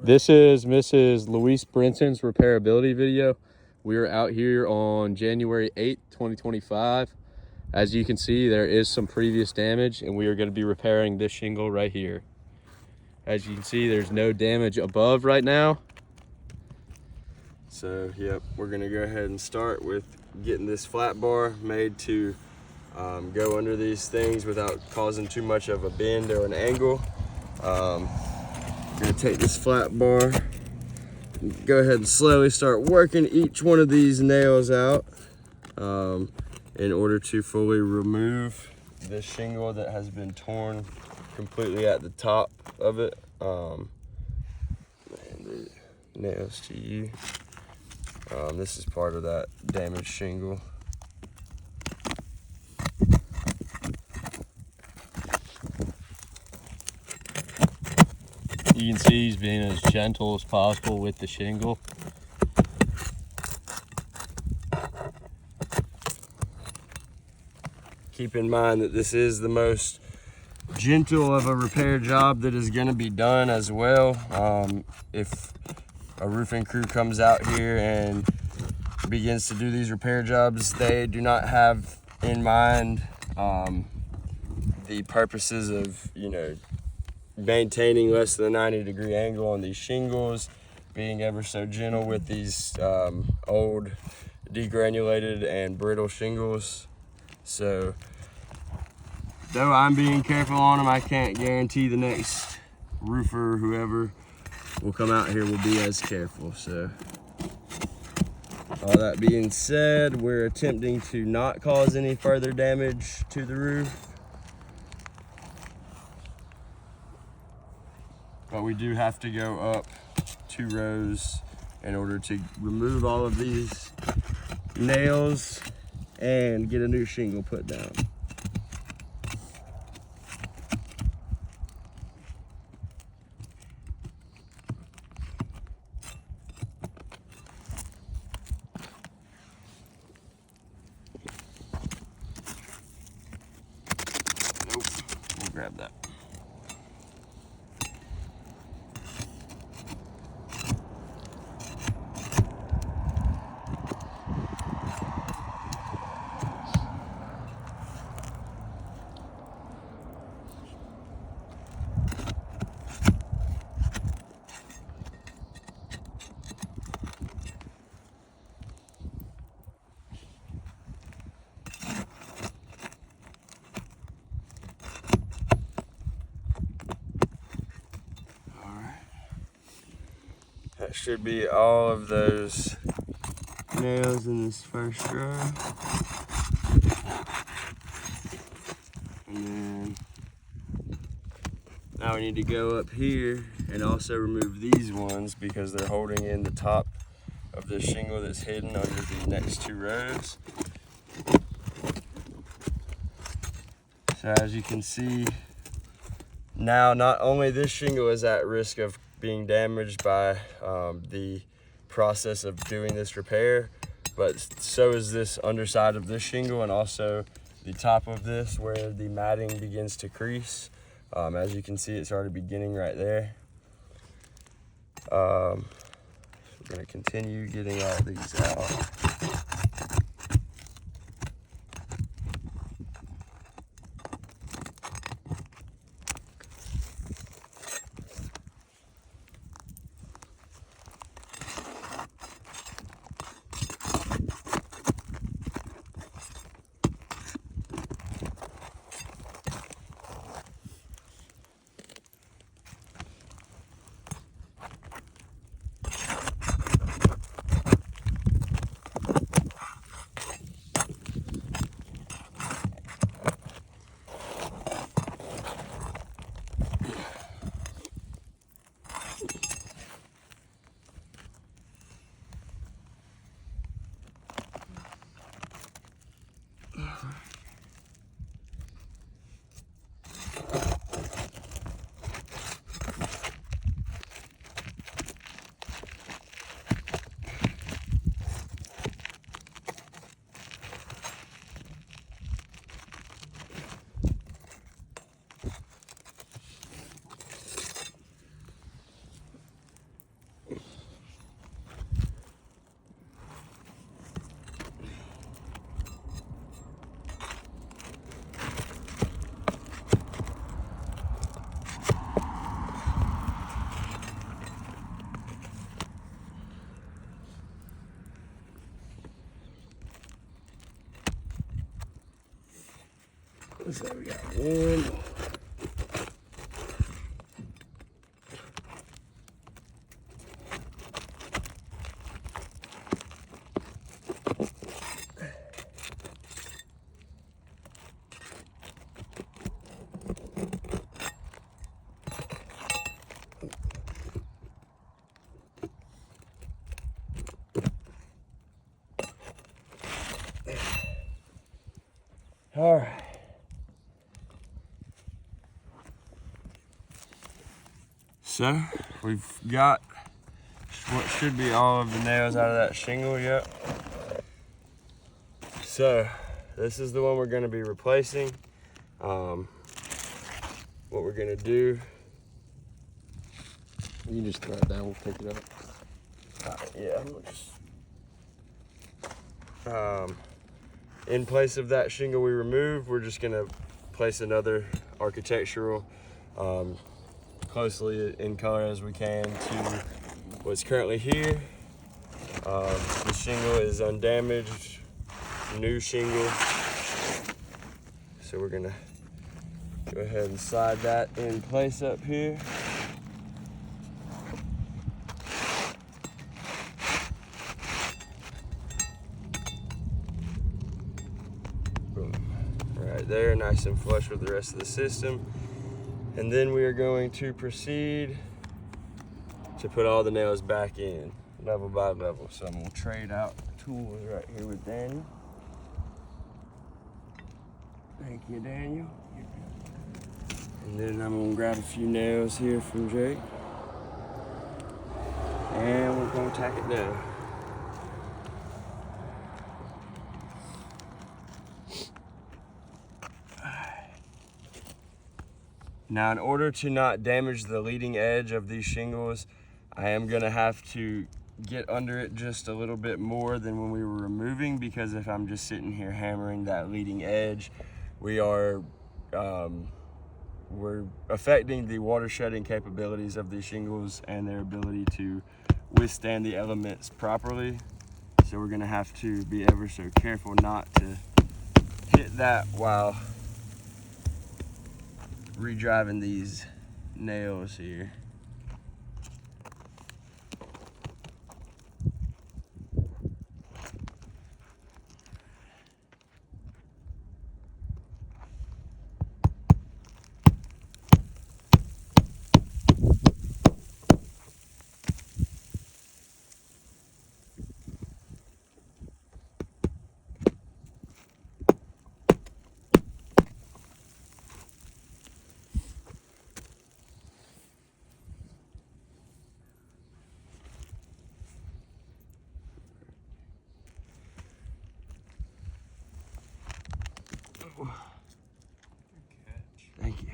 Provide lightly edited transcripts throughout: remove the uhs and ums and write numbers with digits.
This is Mrs. Louise Brinson's repairability video. We are out here on January 8th, 2025. As you can see, there is some previous damage and we are going to be repairing this shingle right here. As you can see, there's no damage above right now. So, yep, we're going to go ahead and start with getting this flat bar made to go under these things without causing too much of a bend or an angle. Gonna take this flat bar, go ahead and slowly start working each one of these nails out in order to fully remove this shingle that has been torn completely at the top of it. And the nails to you. This is part of that damaged shingle. You can see he's being as gentle as possible with the shingle. Keep in mind that this is the most gentle of a repair job that is going to be done as well. If a roofing crew comes out here and begins to do these repair jobs, they do not have in mind the purposes of, maintaining less than a 90-degree angle on these shingles, being ever so gentle with these old degranulated and brittle shingles. So though I'm being careful on them, I can't guarantee the next roofer or whoever will come out here will be as careful. So all that being said, we're attempting to not cause any further damage to the roof. But we do have to go up 2 rows in order to remove all of these nails and get a new shingle put down. Nope, we'll grab that. That should be all of those nails in this first row. And then now we need to go up here and also remove these ones because they're holding in the top of the shingle that's hidden under the next 2 rows. So as you can see, now not only this shingle is at risk of being damaged by the process of doing this repair, but so is this underside of this shingle and also the top of this where the matting begins to crease. As you can see, it's already beginning right there. We're going to continue getting all these out. So we got one. All right. So we've got what should be all of the nails out of that shingle yet. So this is the one we're going to be replacing. What we're going to do. You can just throw it down, we'll pick it up. Yeah, in place of that shingle we removed, we're just gonna place another architectural, closely in color as we can to what's currently here. The shingle is undamaged, new shingle. So we're gonna go ahead and slide that in place up here. Right there, nice and flush with the rest of the system. And then we are going to proceed to put all the nails back in, level by level. So I'm gonna trade out tools right here with Daniel. Thank you, Daniel. And then I'm gonna grab a few nails here from Jake. And we're gonna tack it down. Now, in order to not damage the leading edge of these shingles, I am gonna have to get under it just a little bit more than when we were removing, because if I'm just sitting here hammering that leading edge, we're affecting the water shedding capabilities of these shingles and their ability to withstand the elements properly. So we're gonna have to be ever so careful not to hit that while re-driving these nails here. Thank you.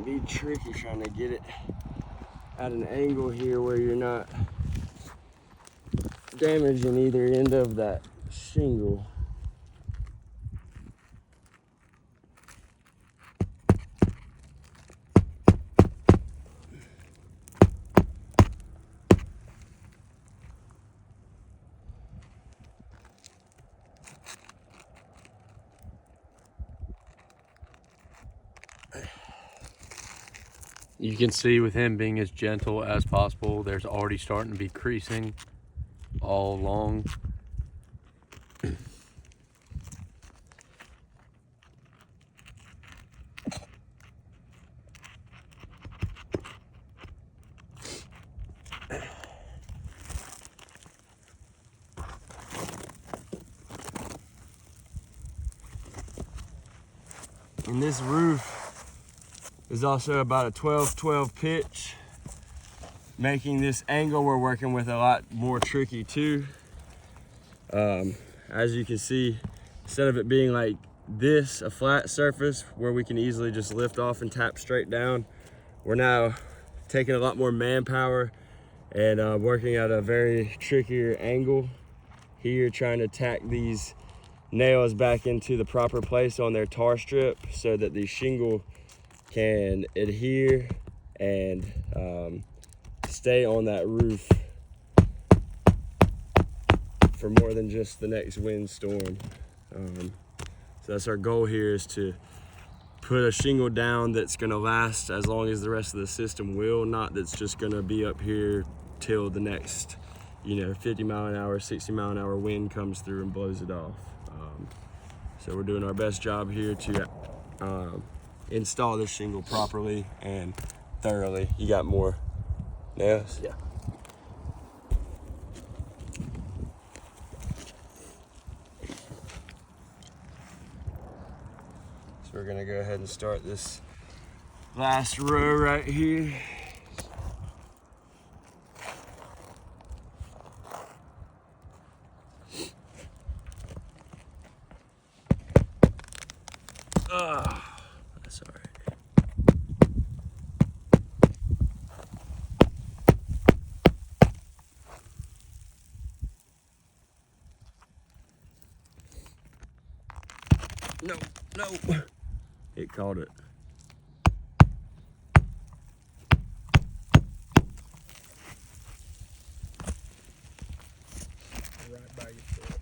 Be tricky trying to get it at an angle here where you're not damaging either end of that shingle. You can see with him being as gentle as possible, there's already starting to be creasing all along. And this roof is also about a 12-12 pitch, making this angle we're working with a lot more tricky too. As you can see, instead of it being like this, a flat surface where we can easily just lift off and tap straight down, we're now taking a lot more manpower and working at a very trickier angle here, trying to tack these nails back into the proper place on their tar strip so that the shingle can adhere and stay on that roof for more than just the next windstorm. So that's our goal here, is to put a shingle down that's gonna last as long as the rest of the system will, not that's just gonna be up here till the next, 50 mile an hour, 60 mile an hour wind comes through and blows it off. So we're doing our best job here to install this shingle properly and thoroughly. You got more nails? Yeah. So we're gonna go ahead and start this last row right here. That's all right. No. It caught it. Right by your foot.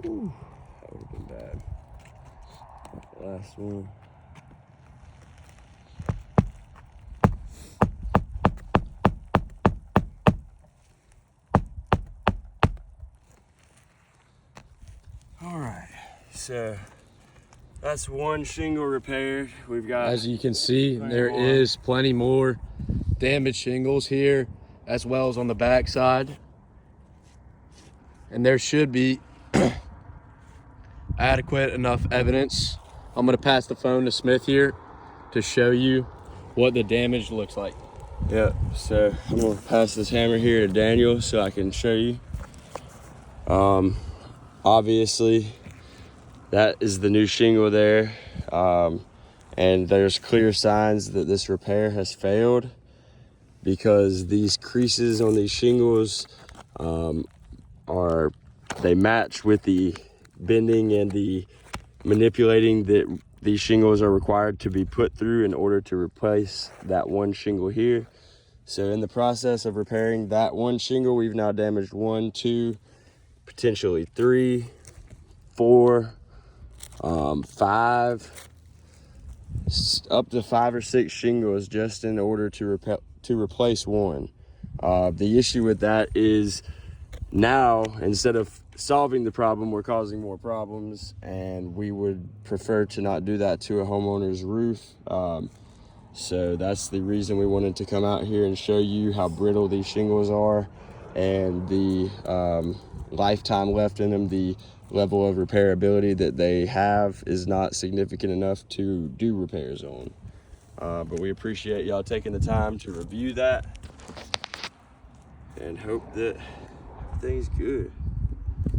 Ooh, that would have been bad. The last one. All right, so that's one shingle repaired. We've got, As you can see, plenty there more. is plenty more damaged shingles here, as well as on the back side. And there should be adequate enough evidence. I'm gonna pass the phone to Smith here to show you what the damage looks like. Yep, so I'm gonna pass this hammer here to Daniel so I can show you. Obviously, that is the new shingle there. And there's clear signs that this repair has failed, because these creases on these shingles they match with the bending and the manipulating that these shingles are required to be put through in order to replace that one shingle here. So in the process of repairing that one shingle, we've now damaged 1, 2, potentially 3, 4, 5, up to 5 or 6 shingles just in order to replace one. The issue with that is now, instead of solving the problem, we're causing more problems, and we would prefer to not do that to a homeowner's roof. So that's the reason we wanted to come out here and show you how brittle these shingles are, and the lifetime left in them. The level of repairability that they have is not significant enough to do repairs on. But we appreciate y'all taking the time to review that, and hope that everything's good.